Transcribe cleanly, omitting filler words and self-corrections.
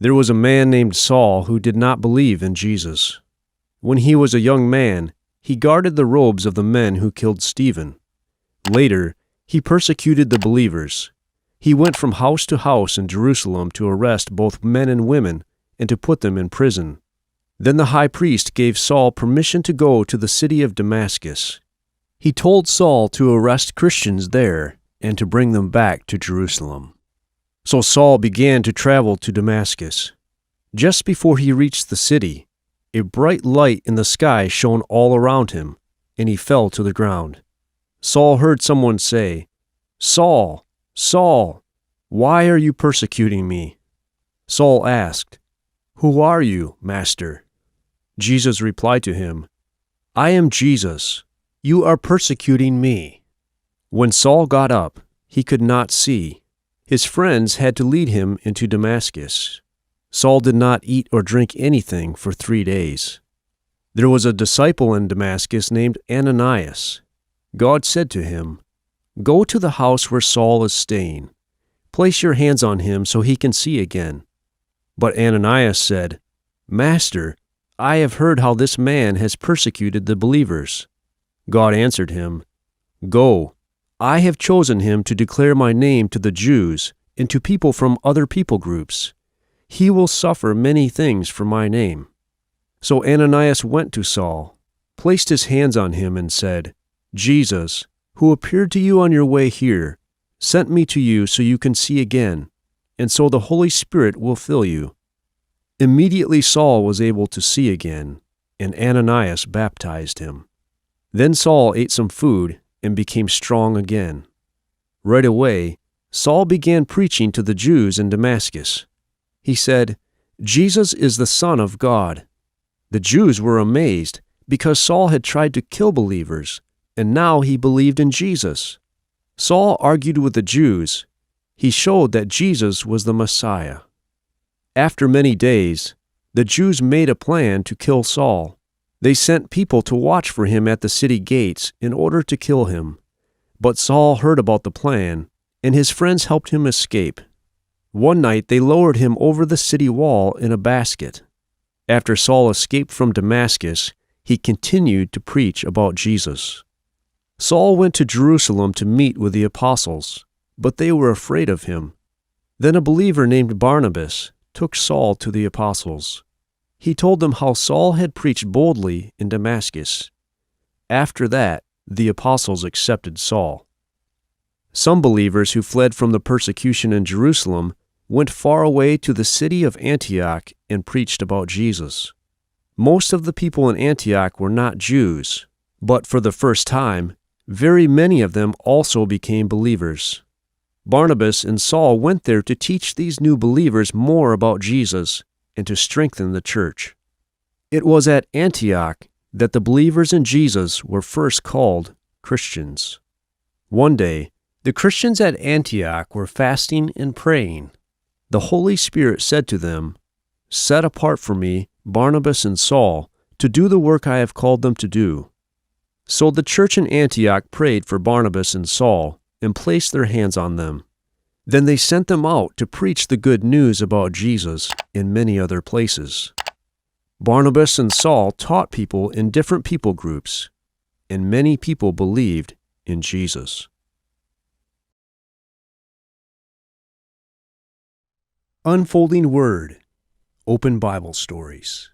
There was a man named Saul who did not believe in Jesus. When he was a young man, he guarded the robes of the men who killed Stephen. Later, he persecuted the believers. He went from house to house in Jerusalem to arrest both men and women and to put them in prison. Then the high priest gave Saul permission to go to the city of Damascus. He told Saul to arrest Christians there and to bring them back to Jerusalem. So Saul began to travel to Damascus. Just before he reached the city, a bright light in the sky shone all around him, and he fell to the ground. Saul heard someone say, "Saul, Saul, why are you persecuting me?" Saul asked, "Who are you, Master?" Jesus replied to him, "I am Jesus. You are persecuting me." When Saul got up, he could not see. His friends had to lead him into Damascus. Saul did not eat or drink anything for 3 days. There was a disciple in Damascus named Ananias. God said to him, "Go to the house where Saul is staying. Place your hands on him so he can see again." But Ananias said, "Master, I have heard how this man has persecuted the believers." God answered him, "Go, I have chosen him to declare my name to the Jews and to people from other people groups. He will suffer many things for my name." So Ananias went to Saul, placed his hands on him, and said, "Jesus, who appeared to you on your way here, sent me to you so you can see again, and so the Holy Spirit will fill you." Immediately Saul was able to see again, and Ananias baptized him. Then Saul ate some food and became strong again. Right away, Saul began preaching to the Jews in Damascus. He said, "Jesus is the Son of God." The Jews were amazed because Saul had tried to kill believers, and now he believed in Jesus. Saul argued with the Jews. He showed that Jesus was the Messiah. After many days, the Jews made a plan to kill Saul. They sent people to watch for him at the city gates in order to kill him. But Saul heard about the plan, and his friends helped him escape. One night they lowered him over the city wall in a basket. After Saul escaped from Damascus, he continued to preach about Jesus. Saul went to Jerusalem to meet with the apostles, but they were afraid of him. Then a believer named Barnabas took Saul to the apostles. He told them how Saul had preached boldly in Damascus. After that, the apostles accepted Saul. Some believers who fled from the persecution in Jerusalem went far away to the city of Antioch and preached about Jesus. Most of the people in Antioch were not Jews, but for the first time, very many of them also became believers. Barnabas and Saul went there to teach these new believers more about Jesus and to strengthen the church. It was at Antioch that the believers in Jesus were first called Christians. One day, the Christians at Antioch were fasting and praying. The Holy Spirit said to them, "Set apart for me Barnabas and Saul to do the work I have called them to do." So the church in Antioch prayed for Barnabas and Saul and placed their hands on them. Then they sent them out to preach the good news about Jesus in many other places. Barnabas and Saul taught people in different people groups, and many people believed in Jesus. Unfolding Word, Open Bible Stories.